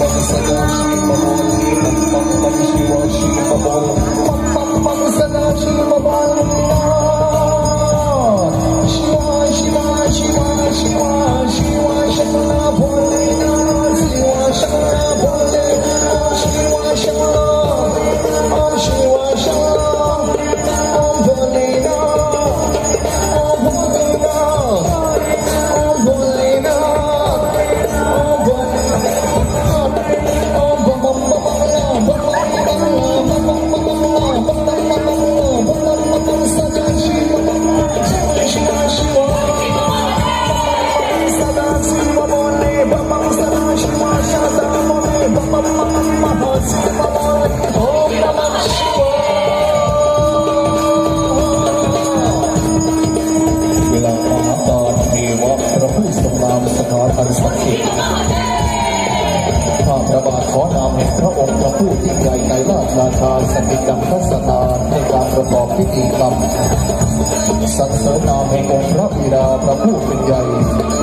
bam sada shiva boli bam bam shiva shiva bol bam bam sada shiva boli shiva shiva shiva shiva shiva shana boli shiva shana boli shiva shana om shiva shana om boliเวลาพระตอนเทวะพระผู้ทรงนามสถานอันศักดิ์สิทธิ์ข้าพระบาทขอนามแห่งพระองค์พระผู้ยิ่งใหญ่ในราชอาณาสถิตจังคสถานในการประกอบพิธีกรรมสรรเสริญนามแห่งองค์พระบิดาพระผู้เป็นใหญ่